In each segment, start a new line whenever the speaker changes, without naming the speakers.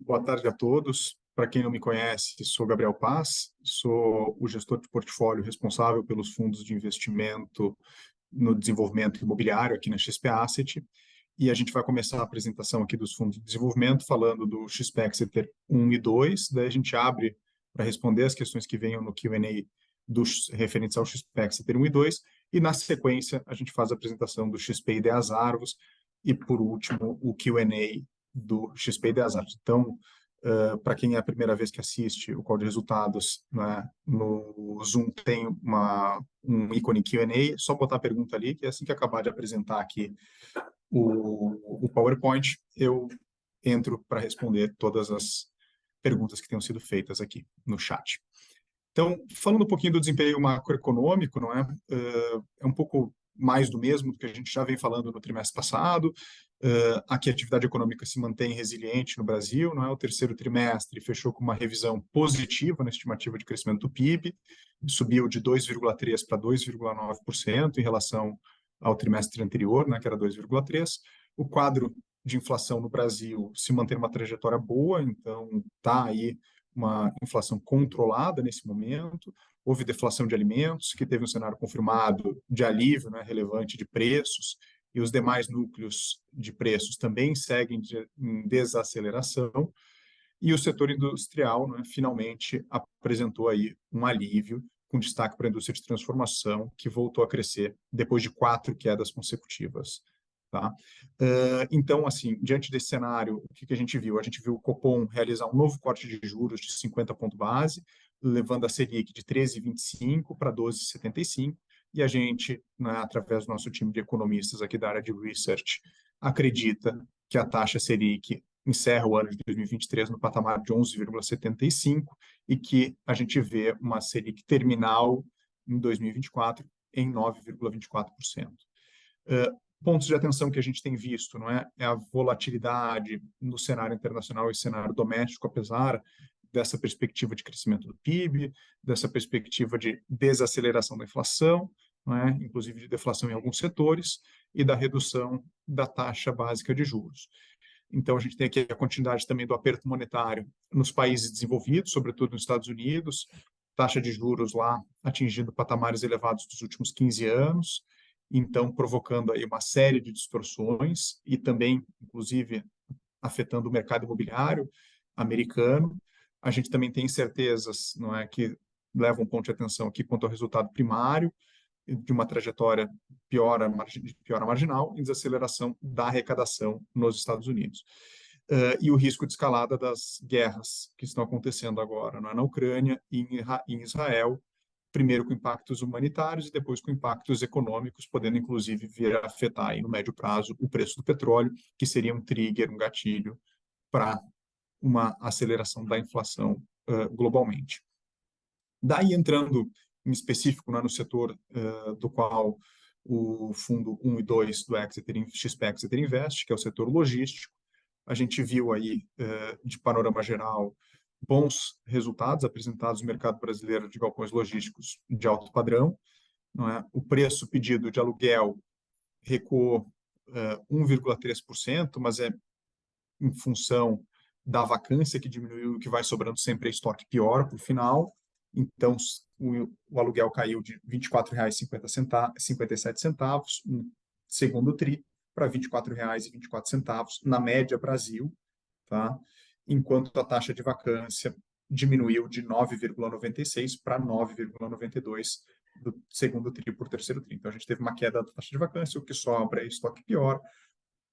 Boa tarde a todos. Para quem não me conhece, sou Gabriel Paz, sou o gestor de portfólio responsável pelos fundos de investimento no desenvolvimento imobiliário aqui na XP Asset. E a gente vai começar a apresentação aqui dos fundos de desenvolvimento, falando do XP Exeter 1 e 2. Daí a gente abre para responder as questões que venham no Q&A referentes ao XP Exeter 1 e 2. E, na sequência, a gente faz a apresentação do XP Ideias Arvos e, por último, o Q&A do XP Ideias Arvos. Então, para quem é a primeira vez que assiste o call de resultados, né, no Zoom tem um ícone Q&A, só botar a pergunta ali, que assim que acabar de apresentar aqui o PowerPoint, eu entro para responder todas as perguntas que tenham sido feitas aqui no chat. Então, falando um pouquinho do desempenho macroeconômico, não é? É um pouco mais do mesmo do que a gente já vem falando no trimestre passado. Aqui a atividade econômica se mantém resiliente no Brasil, não é? O terceiro trimestre fechou com uma revisão positiva na estimativa de crescimento do PIB, subiu de 2,3% para 2,9% em relação ao trimestre anterior, né, que era 2,3%. O quadro de inflação no Brasil se mantém uma trajetória boa, então está aí uma inflação controlada nesse momento. Houve deflação de alimentos, que teve um cenário confirmado de alívio, né, relevante de preços, e os demais núcleos de preços também seguem em desaceleração. E o setor industrial, né, finalmente apresentou aí um alívio, com destaque para a indústria de transformação, que voltou a crescer depois de 4 quedas consecutivas. Tá? Então, assim, diante desse cenário, o que a gente viu? A gente viu o Copom realizar um novo corte de juros de 50 pontos base, levando a Selic de 13,25 para 12,75, e a gente, né, através do nosso time de economistas aqui da área de research, acredita que a taxa Selic encerra o ano de 2023 no patamar de 11,75 e que a gente vê uma Selic terminal em 2024 em 9,24%. Pontos de atenção que a gente tem visto, não é? É a volatilidade no cenário internacional e cenário doméstico, apesar dessa perspectiva de crescimento do PIB, dessa perspectiva de desaceleração da inflação, não é? Inclusive de deflação em alguns setores, e da redução da taxa básica de juros. Então, a gente tem aqui a continuidade também do aperto monetário nos países desenvolvidos, sobretudo nos Estados Unidos, taxa de juros lá atingindo patamares elevados dos últimos 15 anos, então provocando aí uma série de distorções e também, inclusive, afetando o mercado imobiliário americano. A gente também tem incertezas, não é, que levam um ponto de atenção aqui quanto ao resultado primário, de uma trajetória piora marginal e desaceleração da arrecadação nos Estados Unidos. E o risco de escalada das guerras que estão acontecendo agora, não é, na Ucrânia e em Israel, primeiro com impactos humanitários e depois com impactos econômicos, podendo inclusive vir a afetar aí, no médio prazo o preço do petróleo, que seria um trigger, um gatilho para uma aceleração da inflação globalmente. Daí, entrando em específico, né, no setor do qual o fundo 1 e 2 do XP Exeter Invest, que é o setor logístico, a gente viu aí, de panorama geral, bons resultados apresentados no mercado brasileiro de galpões logísticos de alto padrão. Não é? O preço pedido de aluguel recuou 1,3%, mas é em função da vacância que diminuiu, que vai sobrando sempre estoque pior para o final. Então, o aluguel caiu de R$ 24,57 no segundo TRI para R$ 24,24 na média Brasil, tá? Enquanto a taxa de vacância diminuiu de 9,96 para 9,92 do segundo TRI por terceiro TRI. Então, a gente teve uma queda da taxa de vacância, o que sobra é estoque pior.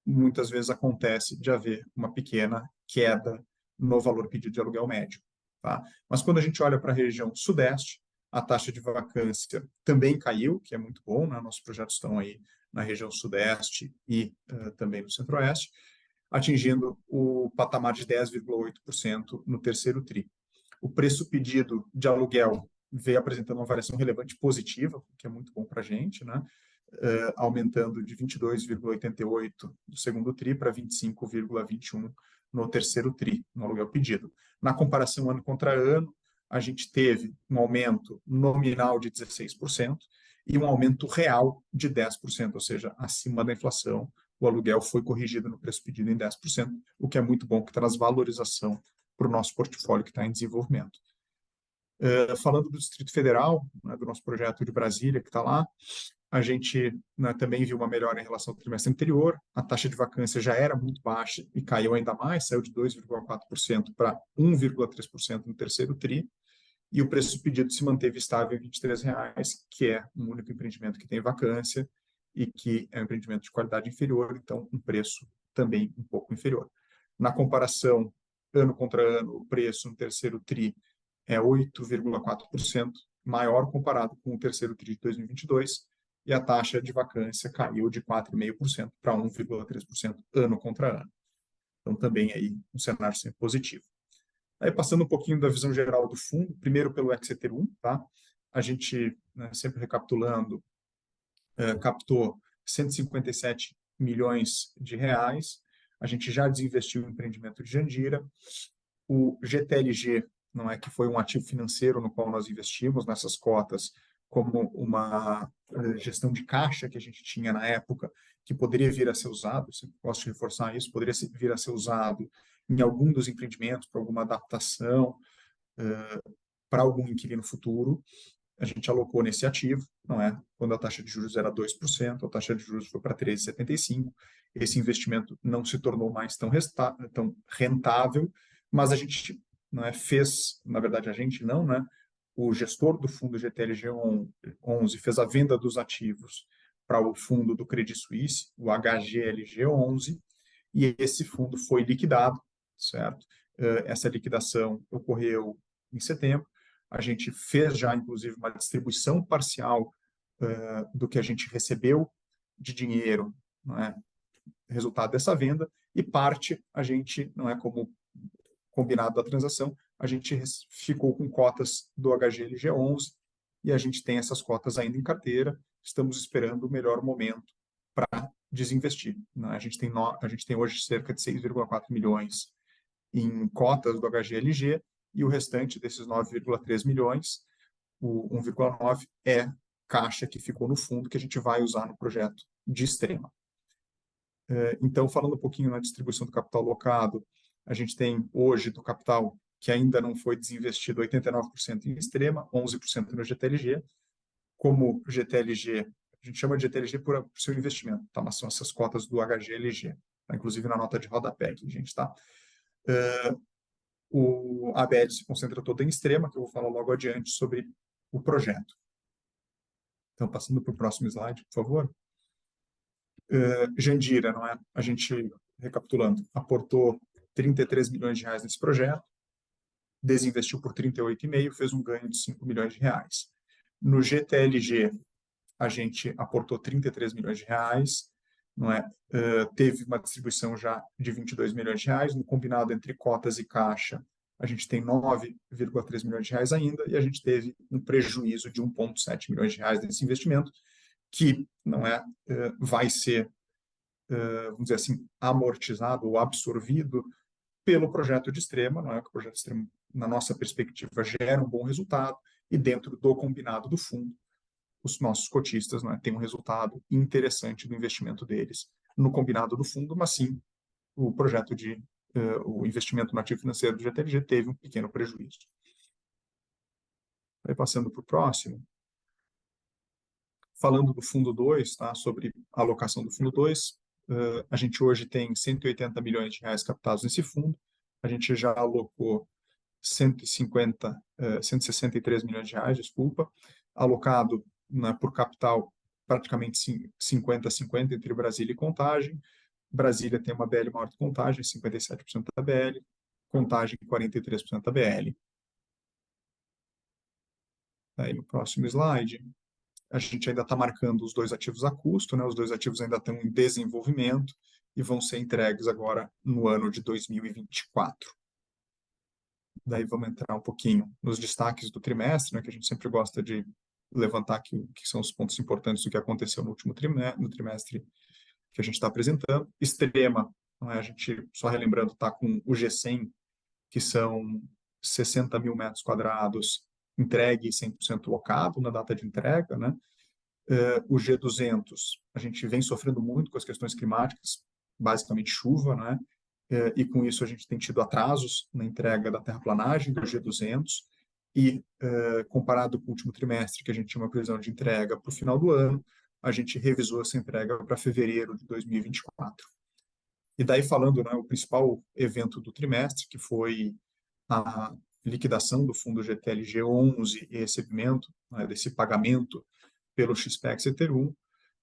Muitas vezes acontece de haver uma pequena queda no valor pedido de aluguel médio. Tá? Mas quando a gente olha para a região sudeste, a taxa de vacância também caiu, que é muito bom, né? Nossos projetos estão aí na região sudeste e também no centro-oeste, atingindo o patamar de 10,8% no terceiro TRI. O preço pedido de aluguel veio apresentando uma variação relevante positiva, o que é muito bom para a gente, né? Aumentando de 22,88 do segundo TRI para 25,21 no terceiro TRI, no aluguel pedido. Na comparação ano contra ano, a gente teve um aumento nominal de 16% e um aumento real de 10%, ou seja, acima da inflação, o aluguel foi corrigido no preço pedido em 10%, o que é muito bom, que traz valorização para o nosso portfólio que está em desenvolvimento. Falando do Distrito Federal, né, do nosso projeto de Brasília, que está lá, a gente, né, também viu uma melhora em relação ao trimestre anterior. A taxa de vacância já era muito baixa e caiu ainda mais, saiu de 2,4% para 1,3% no terceiro TRI, e o preço pedido se manteve estável em R$ 23,00, que é um único empreendimento que tem vacância e que é um empreendimento de qualidade inferior, então um preço também um pouco inferior. Na comparação, ano contra ano, o preço no terceiro TRI é 8,4% maior comparado com o terceiro TRI de 2022, e a taxa de vacância caiu de 4,5% para 1,3% ano contra ano. Então, também aí um cenário sempre positivo. Aí, passando um pouquinho da visão geral do fundo, primeiro pelo Exeter 1, tá? A gente, né, sempre recapitulando, captou 157 milhões de reais, a gente já desinvestiu no empreendimento de Jandira, o GTLG, não é, que foi um ativo financeiro no qual nós investimos nessas cotas, como uma gestão de caixa que a gente tinha na época, que poderia vir a ser usado, eu gosto de reforçar isso, poderia vir a ser usado em algum dos empreendimentos, para alguma adaptação, para algum inquilino futuro. A gente alocou nesse ativo, não é? Quando a taxa de juros era 2%, a taxa de juros foi para 3,75%. Esse investimento não se tornou mais tão rentável, mas a gente, não é, fez, na verdade a gente não, né? O gestor do fundo GTLG 11 fez a venda dos ativos para o fundo do Credit Suisse, o HGLG 11, e esse fundo foi liquidado, certo? Essa liquidação ocorreu em setembro. A gente fez já, inclusive, uma distribuição parcial do que a gente recebeu de dinheiro, não é, resultado dessa venda, e parte a gente, não é, como combinado da transação, a gente ficou com cotas do HGLG 11 e a gente tem essas cotas ainda em carteira. Estamos esperando o melhor momento para desinvestir, né? A gente tem hoje cerca de 6,4 milhões em cotas do HGLG, e o restante desses 9,3 milhões, o 1,9, é caixa que ficou no fundo, que a gente vai usar no projeto de Extrema. Então, falando um pouquinho na distribuição do capital alocado, a gente tem hoje do capital que ainda não foi desinvestido 89% em Extrema, 11% no GTLG. Como GTLG, a gente chama de GTLG por seu investimento, tá? Mas são essas cotas do HGLG, tá? Inclusive na nota de rodapé aqui, gente, tá? O ABL se concentra toda em Extrema, que eu vou falar logo adiante sobre o projeto. Então, passando para o próximo slide, por favor. Jandira, não é? A gente, recapitulando, aportou 33 milhões de reais nesse projeto, desinvestiu por 38,5, fez um ganho de 5 milhões de reais. No GTLG, a gente aportou 33 milhões de reais, não é? Teve uma distribuição já de 22 milhões de reais, no combinado entre cotas e caixa, a gente tem 9,3 milhões de reais ainda, e a gente teve um prejuízo de 1,7 milhões de reais nesse investimento, que não é, vai ser, vamos dizer assim, amortizado ou absorvido pelo projeto de Extrema, não é? Que o projeto de Extrema, na nossa perspectiva, gera um bom resultado, e dentro do combinado do fundo, os nossos cotistas, né, têm um resultado interessante do investimento deles no combinado do fundo, mas sim, o projeto de o investimento no ativo financeiro do GTLG teve um pequeno prejuízo. Aí, passando para o próximo, falando do fundo 2, tá, sobre a alocação do fundo 2, a gente hoje tem 180 milhões de reais captados nesse fundo, a gente já alocou 163 milhões de reais, desculpa, alocado, né, por capital praticamente 50-50 entre Brasília e Contagem. Brasília tem uma BL maior que Contagem, 57% da BL, Contagem 43% da BL. Aí, no próximo slide, a gente ainda está marcando os dois ativos a custo, né? Os dois ativos ainda estão em desenvolvimento e vão ser entregues agora no ano de 2024. Daí vamos entrar um pouquinho nos destaques do trimestre, né, que a gente sempre gosta de levantar aqui o que são os pontos importantes do que aconteceu no último trimestre, no trimestre que a gente está apresentando. Extrema, não é? A gente, só relembrando, está com o G100, que são 60 mil metros quadrados, entregue 100% locado na data de entrega, né? O G200, a gente vem sofrendo muito com as questões climáticas, basicamente chuva, né? E com isso a gente tem tido atrasos na entrega da terraplanagem do G200 e, comparado com o último trimestre, que a gente tinha uma previsão de entrega para o final do ano, a gente revisou essa entrega para fevereiro de 2024. E daí falando, né, o principal evento do trimestre, que foi a liquidação do fundo GTLG11 e recebimento, né, desse pagamento pelo XPEX Ethereum,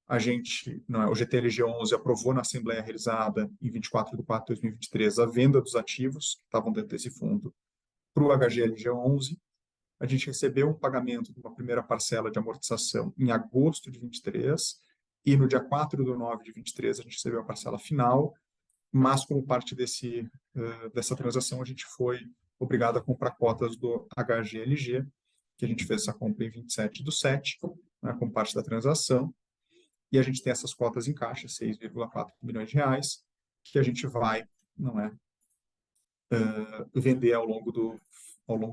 a gente, não é, o GTLG11 aprovou na Assembleia realizada em 24 de 4 de 2023 a venda dos ativos que estavam dentro desse fundo para o HGLG11. A gente recebeu um pagamento de uma primeira parcela de amortização em agosto de 23 e no dia 4 de 9 de 23 a gente recebeu a parcela final, mas como parte dessa transação a gente foi obrigado a comprar cotas do HGLG, que a gente fez essa compra em 27 do 7, né, como parte da transação, e a gente tem essas cotas em caixa, 6,4 milhões de reais, que a gente vai, não é, vender ao longo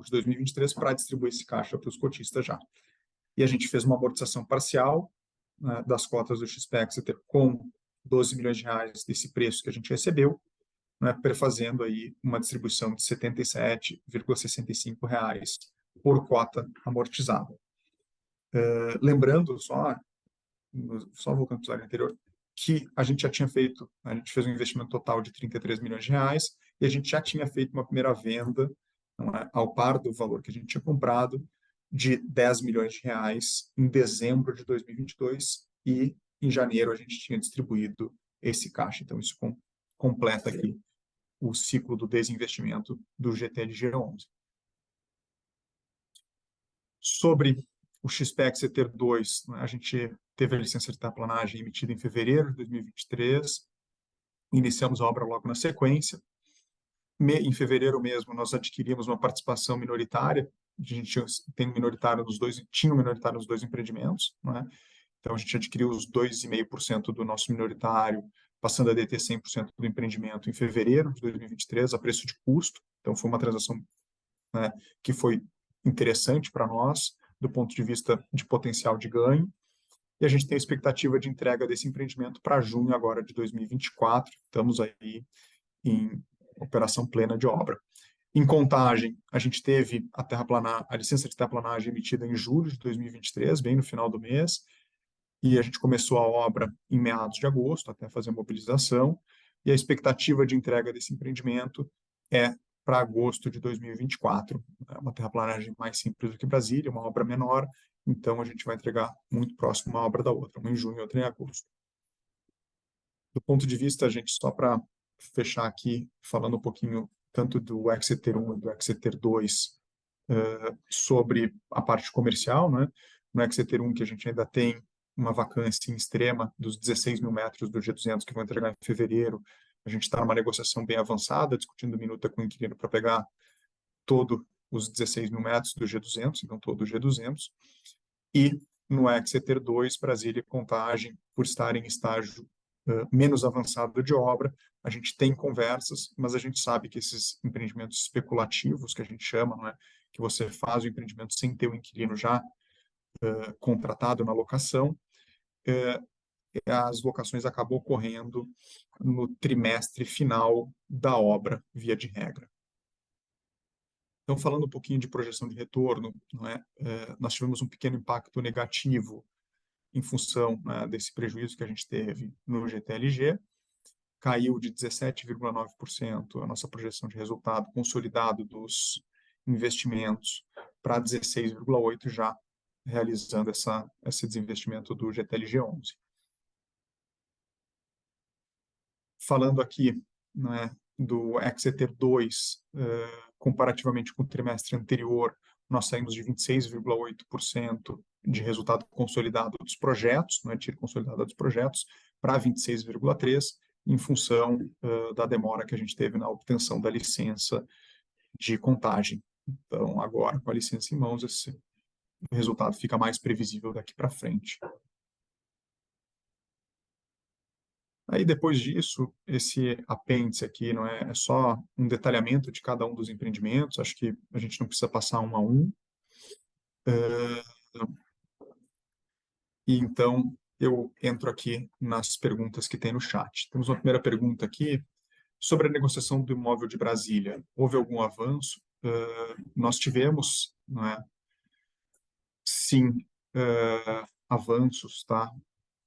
de 2023 para distribuir esse caixa para os cotistas já. E a gente fez uma amortização parcial, né, das cotas do XPEX com 12 milhões de reais desse preço que a gente recebeu, né, prefazendo aí uma distribuição de R$ 77,65 por cota amortizada. Lembrando só voltando para o slide anterior, que a gente já tinha feito, a gente fez um investimento total de 33 milhões de reais e a gente já tinha feito uma primeira venda, não é, ao par do valor que a gente tinha comprado, de 10 milhões de reais em dezembro de 2022 e em janeiro a gente tinha distribuído esse caixa. Então, isso completa aqui o ciclo do desinvestimento do GTLG11. Sobre o XPEX Ether2, né, a gente teve a licença de terraplanagem emitida em fevereiro de 2023, iniciamos a obra logo na sequência. Em fevereiro mesmo, nós adquirimos uma participação minoritária, a gente tem minoritário nos dois, tinha um minoritário nos dois empreendimentos, né? Então, a gente adquiriu os 2,5% do nosso minoritário, passando a deter 100% do empreendimento em fevereiro de 2023, a preço de custo. Então, foi uma transação, né, que foi interessante para nós, do ponto de vista de potencial de ganho. E a gente tem a expectativa de entrega desse empreendimento para junho agora de 2024. Estamos aí em operação plena de obra. Em Contagem, a gente teve a licença de terraplanagem emitida em julho de 2023, bem no final do mês, e a gente começou a obra em meados de agosto, até fazer a mobilização, e a expectativa de entrega desse empreendimento é para agosto de 2024. É uma terraplanagem mais simples do que Brasília, uma obra menor, então a gente vai entregar muito próximo uma obra da outra, uma em junho e outra em agosto. Do ponto de vista, gente, só para fechar aqui, falando um pouquinho tanto do Exeter 1 e do Exeter 2, sobre a parte comercial, né? No Exeter 1, que a gente ainda tem uma vacância em extrema dos 16 mil metros do G200 que vão entregar em fevereiro. A gente está numa negociação bem avançada, discutindo minuta com o inquilino para pegar todos os 16 mil metros do G200, então todo o G200. E no Exeter 2, Brasília e Contagem, por estar em estágio menos avançado de obra, a gente tem conversas, mas a gente sabe que esses empreendimentos especulativos, que a gente chama, não é? Que você faz o empreendimento sem ter o inquilino já contratado na locação, as locações acabam ocorrendo no trimestre final da obra, via de regra. Então, falando um pouquinho de projeção de retorno, não é? Nós tivemos um pequeno impacto negativo em função, né, desse prejuízo que a gente teve no GTLG, caiu de 17,9% a nossa projeção de resultado consolidado dos investimentos para 16,8% já realizando esse desinvestimento do GTLG11. Falando aqui, né, do Exeter 2, comparativamente com o trimestre anterior, nós saímos de 26,8% de resultado consolidado dos projetos, né, tiro consolidado dos projetos, para 26,3%, em função da demora que a gente teve na obtenção da licença de Contagem. Então, agora, com a licença em mãos, esse resultado fica mais previsível daqui para frente. Aí, depois disso, esse apêndice aqui não é só um detalhamento de cada um dos empreendimentos, acho que a gente não precisa passar um a um. E então eu entro aqui nas perguntas que tem no chat. Temos uma primeira pergunta aqui sobre a negociação do imóvel de Brasília. Houve algum avanço? Nós tivemos, não é, sim, avanços, tá,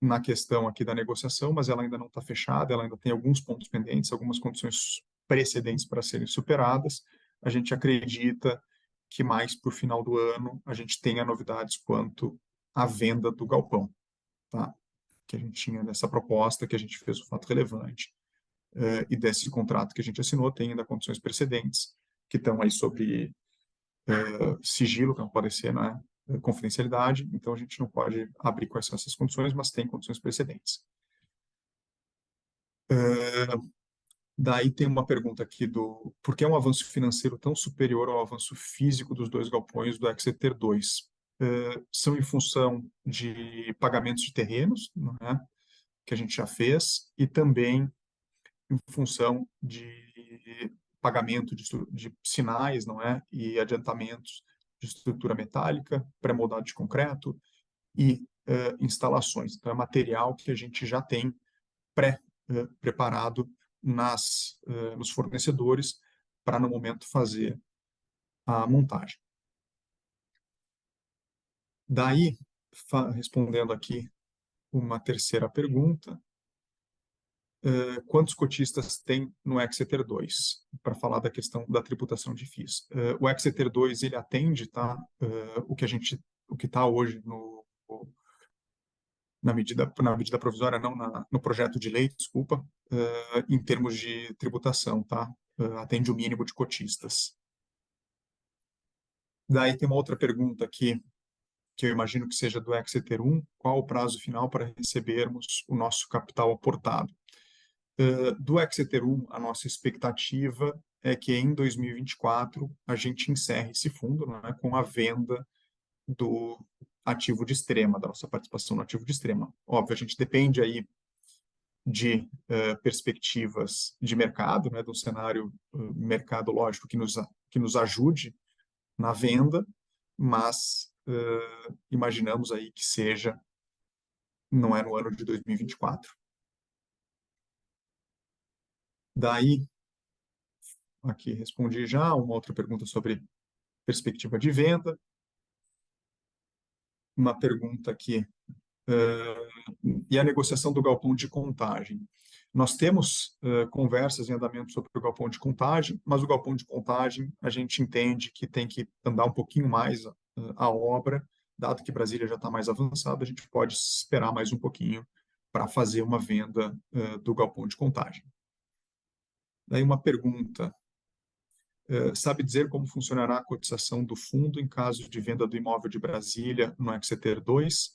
na questão aqui da negociação, mas ela ainda não está fechada, ela ainda tem alguns pontos pendentes, algumas condições precedentes para serem superadas. A gente acredita que mais para o final do ano a gente tenha novidades quanto à venda do galpão, tá? Que a gente tinha nessa proposta, que a gente fez o fato relevante, e desse contrato que a gente assinou, tem ainda condições precedentes, que estão aí sobre sigilo, que não pode ser, né, confidencialidade, então a gente não pode abrir quais são essas condições, mas tem condições precedentes. Daí tem uma pergunta aqui do por que é um avanço financeiro tão superior ao avanço físico dos dois galpões do Exeter 2? São em função de pagamentos de terrenos, né, que a gente já fez, e também em função de pagamento de sinais, não é, e adiantamentos de estrutura metálica, pré-moldado de concreto e instalações. Então, é material que a gente já tem preparado nos fornecedores para, no momento, fazer a montagem. Daí, respondendo aqui uma terceira pergunta, quantos cotistas tem no Exeter 2? Para falar da questão da tributação de FIIs. O Exeter 2, ele atende, tá, o que está hoje na medida provisória, não, no projeto de lei, desculpa, em termos de tributação, tá? Atende o mínimo de cotistas. Daí tem uma outra pergunta aqui, que eu imagino que seja do Exeter 1, qual o prazo final para recebermos o nosso capital aportado? Do Exeter 1, a nossa expectativa é que em 2024 a gente encerre esse fundo, né, com a venda do ativo de extrema, da nossa participação no ativo de extrema. Óbvio, a gente depende aí de perspectivas de mercado, né, de um cenário mercadológico que nos ajude na venda, mas imaginamos aí que seja, não é no ano de 2024. Daí, aqui respondi já uma outra pergunta sobre perspectiva de venda, uma pergunta aqui, e a negociação do galpão de contagem. Nós temos conversas em andamento sobre o galpão de contagem, mas o galpão de contagem a gente entende que tem que andar um pouquinho mais a obra, dado que Brasília já está mais avançada, a gente pode esperar mais um pouquinho para fazer uma venda do galpão de contagem. Daí uma pergunta, sabe dizer como funcionará a cotização do fundo em caso de venda do imóvel de Brasília no Exeter 2?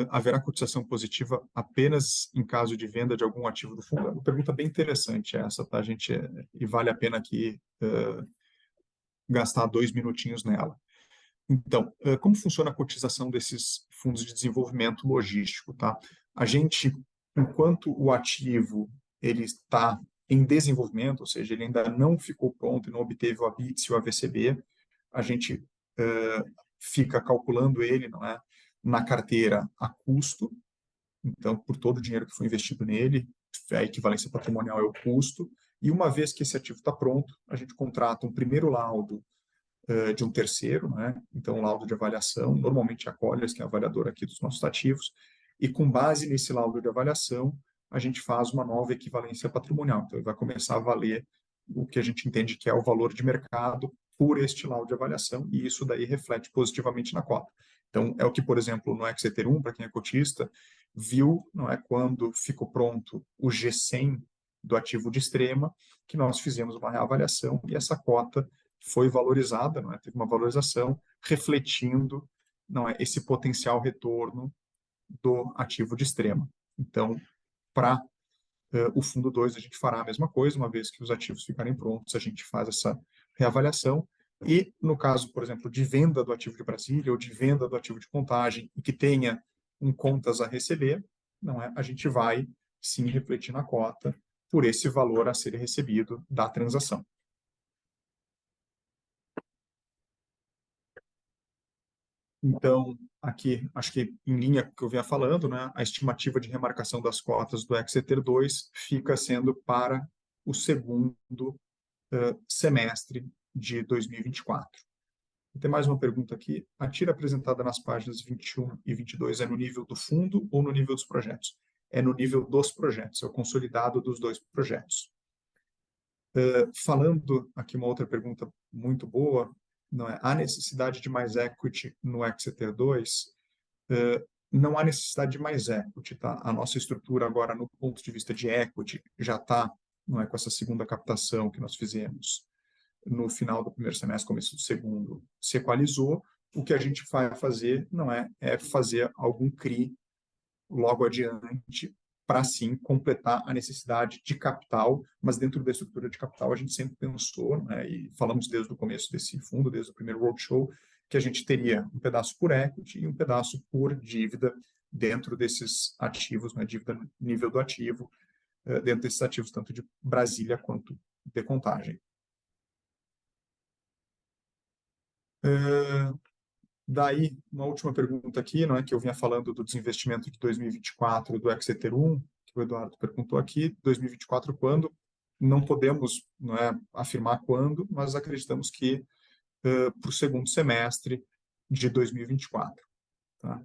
Haverá cotização positiva apenas em caso de venda de algum ativo do fundo? É uma pergunta bem interessante essa, tá, gente? E vale a pena aqui gastar 2 minutinhos nela. Então, como funciona a cotização desses fundos de desenvolvimento logístico, tá? A gente, enquanto o ativo ele está em desenvolvimento, ou seja, ele ainda não ficou pronto e não obteve o ABITS e o AVCB, a gente fica calculando ele, não é, na carteira a custo. Então, por todo o dinheiro que foi investido nele, a equivalência patrimonial é o custo. E uma vez que esse ativo está pronto, a gente contrata um primeiro laudo de um terceiro, né? Então, um laudo de avaliação, normalmente a Colliers, que é a avaliadora aqui dos nossos ativos, e com base nesse laudo de avaliação, a gente faz uma nova equivalência patrimonial. Então, ele vai começar a valer o que a gente entende que é o valor de mercado por este laudo de avaliação, e isso daí reflete positivamente na cota. Então, é o que, por exemplo, no Exeter 1, para quem é cotista, viu, não é, quando ficou pronto o G100 do ativo de extrema, que nós fizemos uma reavaliação e essa cota foi valorizada, não é? Teve uma valorização refletindo, não é, esse potencial retorno do ativo de extrema. Então, para o fundo 2, a gente fará a mesma coisa, uma vez que os ativos ficarem prontos, a gente faz essa reavaliação. E, no caso, por exemplo, de venda do ativo de Brasília ou de venda do ativo de contagem e que tenha um contas a receber, não é? A gente vai, sim, refletir na cota por esse valor a ser recebido da transação. Então, aqui, acho que em linha com o que eu vinha falando, né, a estimativa de remarcação das cotas do Exeter 2 fica sendo para o segundo semestre de 2024. Tem mais uma pergunta aqui. A tira apresentada nas páginas 21 e 22 é no nível do fundo ou no nível dos projetos? É no nível dos projetos, é o consolidado dos dois projetos. Falando aqui uma outra pergunta muito boa, não é? Há necessidade de mais equity no Exeter 2? Não há necessidade de mais equity, tá? A nossa estrutura agora, no ponto de vista de equity, já está, não é, com essa segunda captação que nós fizemos no final do primeiro semestre, começo do segundo, se equalizou. O que a gente vai fazer não é fazer algum CRI logo adiante para, sim, completar a necessidade de capital, mas dentro da estrutura de capital a gente sempre pensou, né, e falamos desde o começo desse fundo, desde o primeiro roadshow, que a gente teria um pedaço por equity e um pedaço por dívida dentro desses ativos, né, dívida nível do ativo, dentro desses ativos, tanto de Brasília quanto de Contagem. Daí, uma última pergunta aqui, não é, que eu vinha falando do desinvestimento de 2024 do Exeter 1, que o Eduardo perguntou aqui, 2024 quando? Não podemos, não é, afirmar quando, mas acreditamos que para o segundo semestre de 2024. Tá?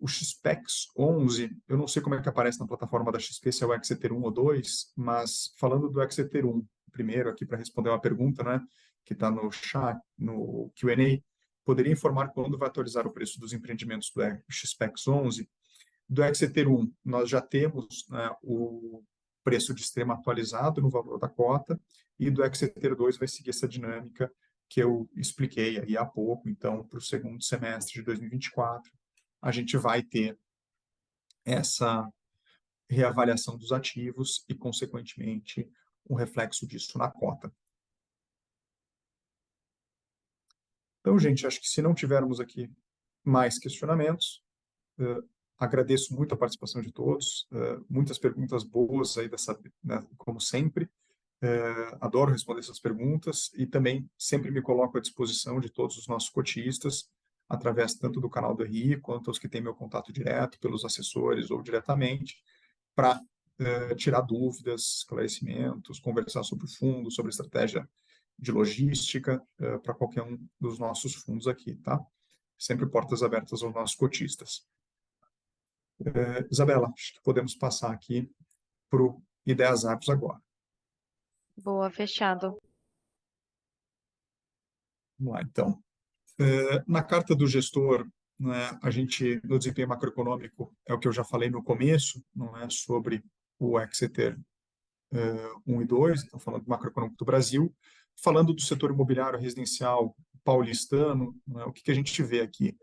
O XPEX 11, eu não sei como é que aparece na plataforma da XP, se é o Exeter 1 ou 2, mas falando do Exeter 1, primeiro aqui para responder uma pergunta, né, que está no chat, no Q&A, poderia informar quando vai atualizar o preço dos empreendimentos do XPEX 11? Do Exeter 1, nós já temos, né, o preço de extrema atualizado no valor da cota, e do Exeter 2 vai seguir essa dinâmica que eu expliquei aí há pouco. Então, para o segundo semestre de 2024, a gente vai ter essa reavaliação dos ativos e, consequentemente, um reflexo disso na cota. Então, gente, acho que se não tivermos aqui mais questionamentos, agradeço muito a participação de todos, muitas perguntas boas aí dessa, né, como sempre. Adoro responder essas perguntas e também sempre me coloco à disposição de todos os nossos cotistas, através tanto do canal do RI, quanto os que têm meu contato direto, pelos assessores ou diretamente, para tirar dúvidas, esclarecimentos, conversar sobre o fundo, sobre estratégia de logística, para qualquer um dos nossos fundos aqui, tá? Sempre portas abertas aos nossos cotistas. Isabela, acho que podemos passar aqui para o Ideias Apps agora.
Boa, fechado.
Vamos lá, então. Na carta do gestor, né, a gente, no desempenho macroeconômico, é o que eu já falei no começo, não é, sobre o Exeter 1 e 2, então falando do macroeconômico do Brasil, falando do setor imobiliário residencial paulistano, né, o que a gente vê aqui?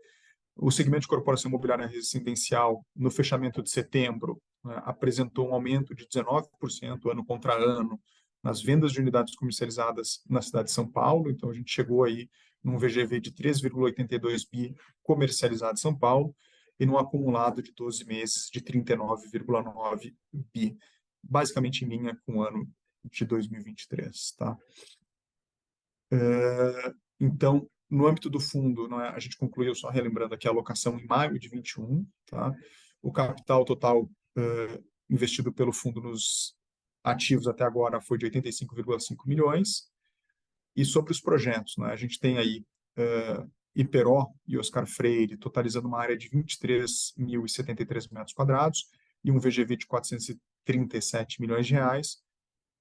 O segmento de corporação imobiliária residencial, no fechamento de setembro, né, apresentou um aumento de 19% ano contra ano nas vendas de unidades comercializadas na cidade de São Paulo. Então, a gente chegou aí num VGV de 3,82 bi comercializado em São Paulo e num acumulado de 12 meses de 39,9 bi, basicamente em linha com o ano de 2023, tá? Então, no âmbito do fundo, não é, a gente concluiu, só relembrando aqui, a alocação em maio de 21, tá? O capital total investido pelo fundo nos ativos até agora foi de 85,5 milhões. E sobre os projetos, né, a gente tem aí Iperó e Oscar Freire totalizando uma área de 23.073 metros quadrados e um VGV de 437 milhões de reais.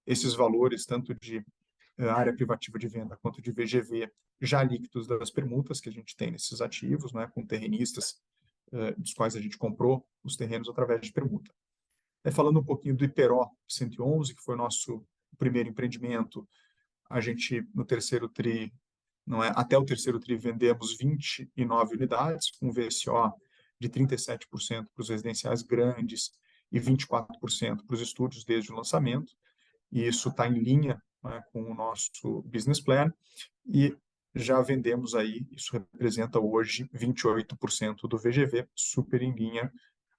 Esses valores, tanto de área privativa de venda quanto de VGV, já líquidos das permutas que a gente tem nesses ativos, né, com terrenistas dos quais a gente comprou os terrenos através de permuta. Falando um pouquinho do Iperó 111, que foi o nosso primeiro empreendimento, a gente, no terceiro TRI, não é, até o terceiro TRI, vendemos 29 unidades, com VSO de 37% para os residenciais grandes e 24% para os estúdios desde o lançamento. E isso está em linha, né, com o nosso business plan, e já vendemos aí, isso representa hoje 28% do VGV, super em linha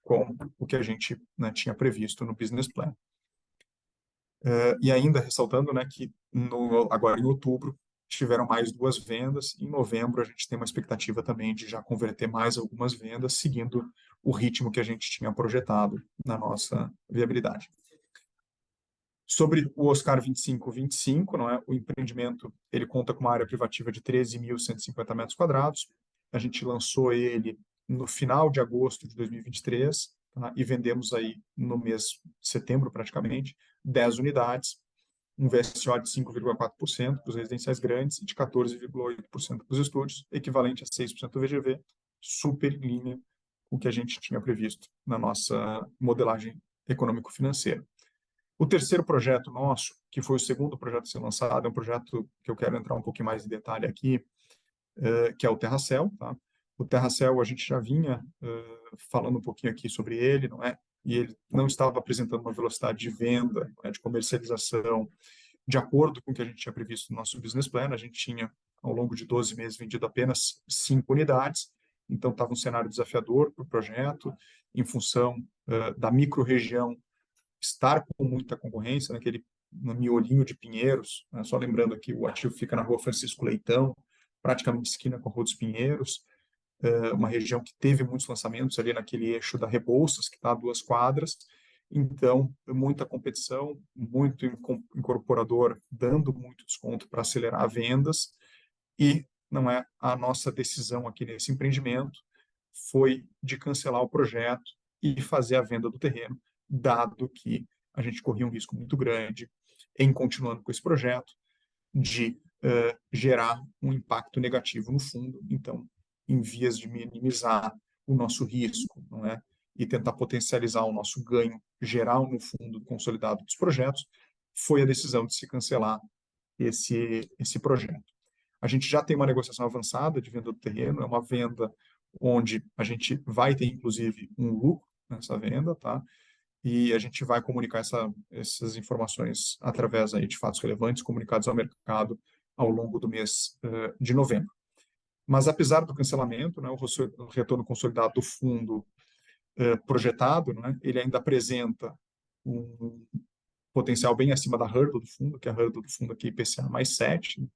com o que a gente, né, tinha previsto no business plan. E ainda ressaltando, né, que agora em outubro tiveram mais 2 vendas. Em novembro, a gente tem uma expectativa também de já converter mais algumas vendas, seguindo o ritmo que a gente tinha projetado na nossa viabilidade. Sobre o Oscar 2525, não é? O empreendimento, ele conta com uma área privativa de 13.150 metros quadrados. A gente lançou ele no final de agosto de 2023, tá? E vendemos aí no mês de setembro, praticamente, 10 unidades, um VSO de 5,4% para os residenciais grandes e de 14,8% para os estúdios, equivalente a 6% do VGV, super em linha com o que a gente tinha previsto na nossa modelagem econômico-financeira. O terceiro projeto nosso, que foi o segundo projeto a ser lançado, é um projeto que eu quero entrar um pouquinho mais em detalhe aqui, que é o Terracel, tá? O Terracel, a gente já vinha falando um pouquinho aqui sobre ele, não é? E ele não estava apresentando uma velocidade de venda, de comercialização, de acordo com o que a gente tinha previsto no nosso business plan. A gente tinha, ao longo de 12 meses, vendido apenas 5 unidades, então estava um cenário desafiador para o projeto, em função da micro-região estar com muita concorrência, no miolinho de Pinheiros, né? Só lembrando aqui, o ativo fica na rua Francisco Leitão, praticamente esquina com a Rua dos Pinheiros, uma região que teve muitos lançamentos ali naquele eixo da Rebouças, que está a 2 quadras. Então, muita competição, muito incorporador dando muito desconto para acelerar vendas, e não é a nossa decisão aqui nesse empreendimento foi de cancelar o projeto e fazer a venda do terreno, dado que a gente corria um risco muito grande em continuando com esse projeto de gerar um impacto negativo no fundo. Então, em vias de minimizar o nosso risco, não é? E tentar potencializar o nosso ganho geral no fundo consolidado dos projetos, foi a decisão de se cancelar esse projeto. A gente já tem uma negociação avançada de venda do terreno, é uma venda onde a gente vai ter, inclusive, um lucro nessa venda, tá? E a gente vai comunicar essas informações através aí de fatos relevantes comunicados ao mercado ao longo do mês de novembro. Mas, apesar do cancelamento, né, o retorno consolidado do fundo projetado, né, ele ainda apresenta um potencial bem acima da hurdle do fundo, que é a hurdle do fundo aqui, IPCA mais 7, né,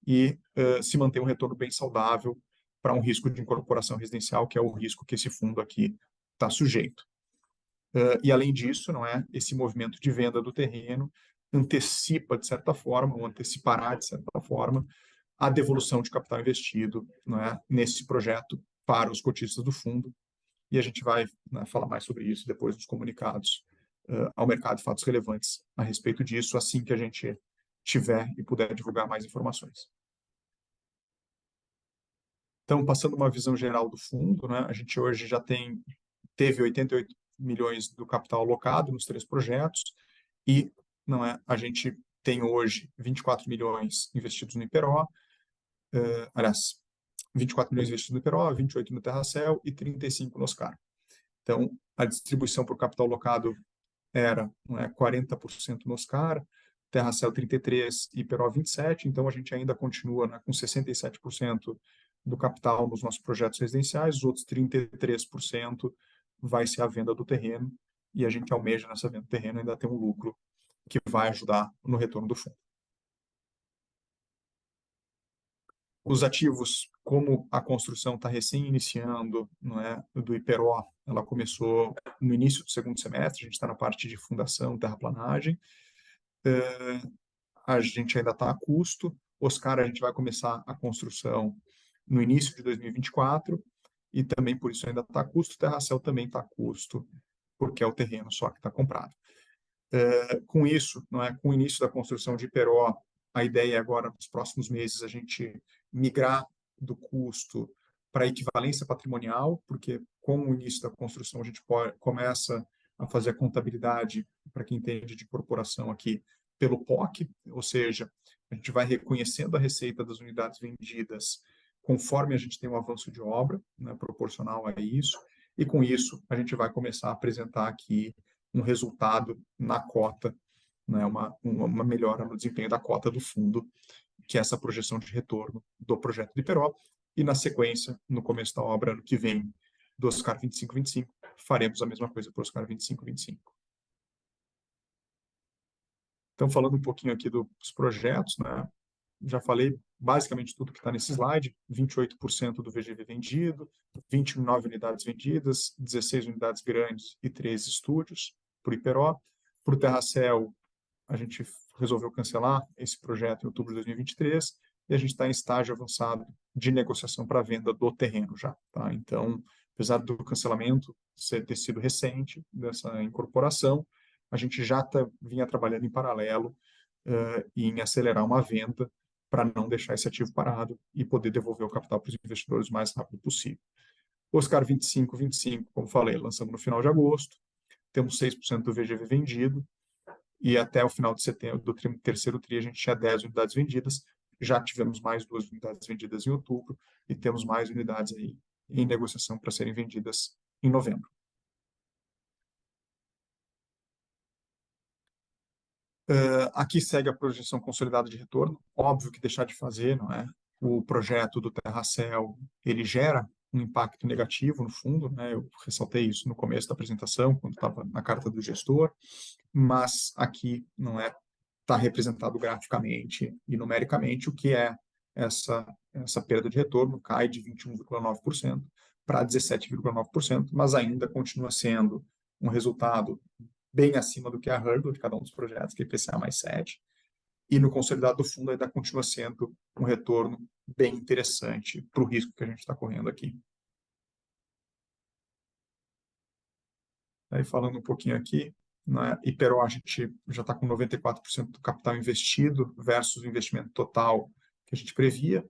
e se mantém um retorno bem saudável para um risco de incorporação residencial, que é o risco que esse fundo aqui está sujeito. E, além disso, não é, esse movimento de venda do terreno antecipa, de certa forma, ou antecipará, de certa forma, a devolução de capital investido, não é, nesse projeto para os cotistas do fundo. E a gente vai, né, falar mais sobre isso depois nos comunicados ao mercado, fatos relevantes a respeito disso, assim que a gente tiver e puder divulgar mais informações. Então, passando uma visão geral do fundo, né, a gente hoje já teve 88 milhões do capital alocado nos 3 projetos e não é, a gente tem hoje 24 milhões investidos no Iperó, aliás, 24 milhões investidos no Iperó, 28 no Terracel e 35 no Oscar. Então, a distribuição por capital alocado era, não é, 40% no Oscar, Terracel 33% e Iperó 27%, então a gente ainda continua, né, com 67% do capital nos nossos projetos residenciais, os outros 33% vai ser a venda do terreno, e a gente almeja nessa venda do terreno ainda ter um lucro que vai ajudar no retorno do fundo. Os ativos, como a construção está recém-iniciando, não é, do Iperó, ela começou no início do segundo semestre, a gente está na parte de fundação, terraplanagem, a gente ainda está a custo. Oscar, a gente vai começar a construção no início de 2024, e também por isso ainda está a custo. Terracel também está a custo, porque é o terreno só que está comprado. Com isso, não é, com o início da construção de Iperó, a ideia é agora, nos próximos meses, a gente migrar do custo para a equivalência patrimonial, porque com o início da construção a gente começa a fazer a contabilidade, para quem entende de corporação aqui, pelo POC, ou seja, a gente vai reconhecendo a receita das unidades vendidas conforme a gente tem um avanço de obra, né, proporcional a isso, e com isso a gente vai começar a apresentar aqui um resultado na cota, né, uma melhora no desempenho da cota do fundo, que é essa projeção de retorno do projeto de Iperó, e na sequência, no começo da obra, ano que vem, do Oscar 2525, faremos a mesma coisa para o Oscar 2525. Então, falando um pouquinho aqui dos projetos, né, já falei basicamente tudo que está nesse slide, 28% do VGV vendido, 29 unidades vendidas, 16 unidades grandes e 13 estúdios por Iperó. Para o Terracel, a gente resolveu cancelar esse projeto em outubro de 2023 e a gente está em estágio avançado de negociação para venda do terreno já. Tá? Então, apesar do cancelamento ter sido recente, dessa incorporação, a gente já vinha trabalhando em paralelo em acelerar uma venda para não deixar esse ativo parado e poder devolver o capital para os investidores o mais rápido possível. Oscar 25, como falei, lançamos no final de agosto, temos 6% do VGV vendido, e até o final de setembro, do terceiro TRI, a gente tinha 10 unidades vendidas, já tivemos mais 2 unidades vendidas em outubro, e temos mais unidades aí em negociação para serem vendidas em novembro. Aqui segue a projeção consolidada de retorno. Óbvio que deixar de fazer, não é? O projeto do Terracel, ele gera um impacto negativo no fundo, né? Eu ressaltei isso no começo da apresentação, quando estava na carta do gestor, mas aqui não é está representado graficamente e numericamente o que é essa perda de retorno, cai de 21,9% para 17,9%, mas ainda continua sendo um resultado bem acima do que a hurdle de cada um dos projetos, que é IPCA mais 7, e no consolidado do fundo ainda continua sendo um retorno bem interessante para o risco que a gente está correndo aqui. Aí falando um pouquinho aqui, né, Iperó a gente já está com 94% do capital investido versus o investimento total que a gente previa,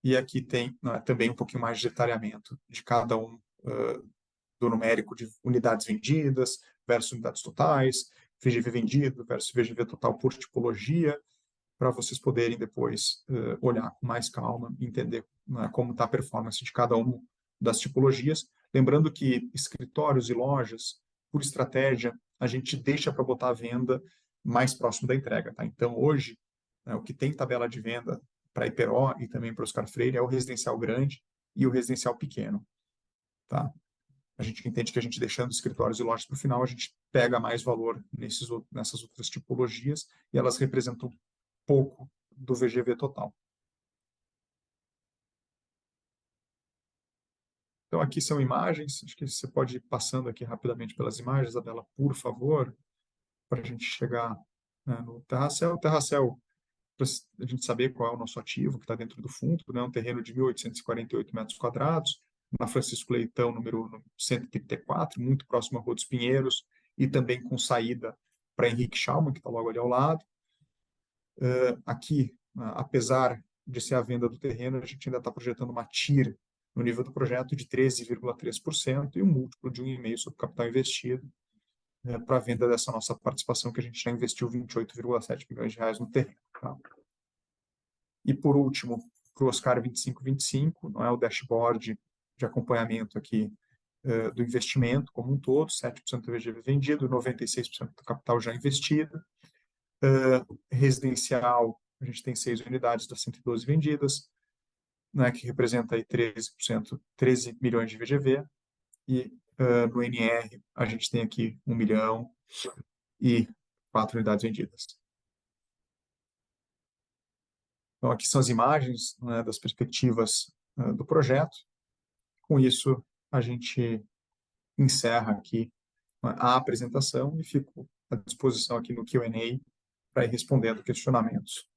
e aqui tem, né, também um pouquinho mais de detalhamento de cada um do numérico de unidades vendidas versus unidades totais, VGV vendido versus VGV total por tipologia, para vocês poderem depois olhar com mais calma e entender, né, como está a performance de cada uma das tipologias. Lembrando que escritórios e lojas, por estratégia, a gente deixa para botar a venda mais próximo da entrega. Tá? Então, hoje, né, o que tem tabela de venda para Iperó e também para Oscar Freire é o residencial grande e o residencial pequeno. Tá? A gente entende que a gente deixando escritórios e lojas para o final, a gente pega mais valor nessas outras tipologias e elas representam pouco do VGV total. Então, aqui são imagens, acho que você pode ir passando aqui rapidamente pelas imagens, Isabela, por favor, para a gente chegar, né, no Terracel. O Terracel, para a gente saber qual é o nosso ativo que está dentro do fundo, né, um terreno de 1.848 metros quadrados, na Francisco Leitão, número 134, muito próximo à Rua dos Pinheiros, e também com saída para Henrique Schaumann, que está logo ali ao lado. Aqui, apesar de ser a venda do terreno, a gente ainda está projetando uma TIR no nível do projeto de 13,3% e um múltiplo de 1,5 sobre o capital investido para a venda dessa nossa participação, que a gente já investiu 28,7 milhões de reais no terreno. Tá? E, por último, para o Oscar 25, não é o dashboard de acompanhamento aqui do investimento como um todo, 7% do VGV vendido, 96% do capital já investido. Residencial, a gente tem 6 unidades das 112 vendidas, né, que representa aí 13%, 13 milhões de VGV, e no NR a gente tem aqui 1 milhão e 4 unidades vendidas. Então, aqui são as imagens, né, das perspectivas do projeto. Com isso, a gente encerra aqui a apresentação e fico à disposição aqui no Q&A para ir respondendo questionamentos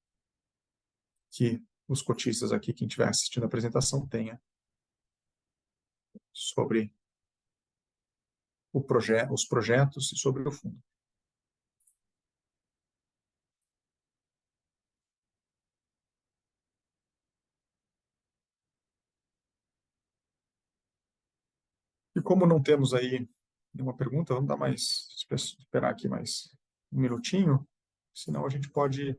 que os cotistas aqui, quem estiver assistindo a apresentação, tenha sobre os projetos e sobre o fundo. E como não temos aí nenhuma pergunta, vamos dar mais, esperar aqui mais um minutinho, senão a gente pode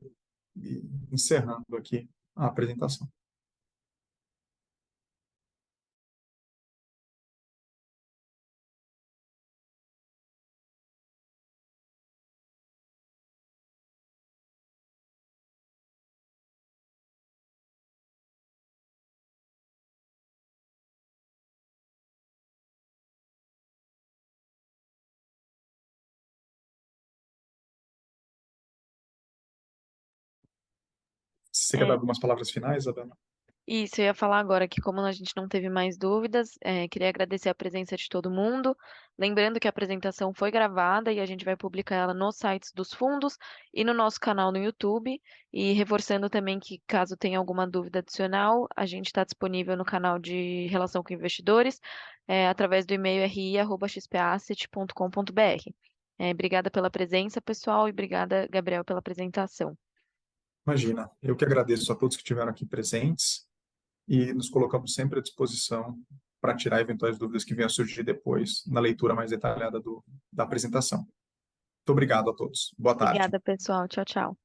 ir encerrando aqui a apresentação. Você quer dar algumas palavras finais, Isabela?
Isso, eu ia falar agora que como a gente não teve mais dúvidas, queria agradecer a presença de todo mundo. Lembrando que a apresentação foi gravada e a gente vai publicar ela nos sites dos fundos e no nosso canal no YouTube. E reforçando também que caso tenha alguma dúvida adicional, a gente está disponível no canal de relação com investidores, através do e-mail ri@xpasset.com.br. Obrigada pela presença, pessoal, e obrigada, Gabriel, pela apresentação.
Imagina, eu que agradeço a todos que estiveram aqui presentes e nos colocamos sempre à disposição para tirar eventuais dúvidas que venham a surgir depois na leitura mais detalhada da apresentação. Muito obrigado a todos. Boa tarde.
Obrigada, pessoal. Tchau, tchau.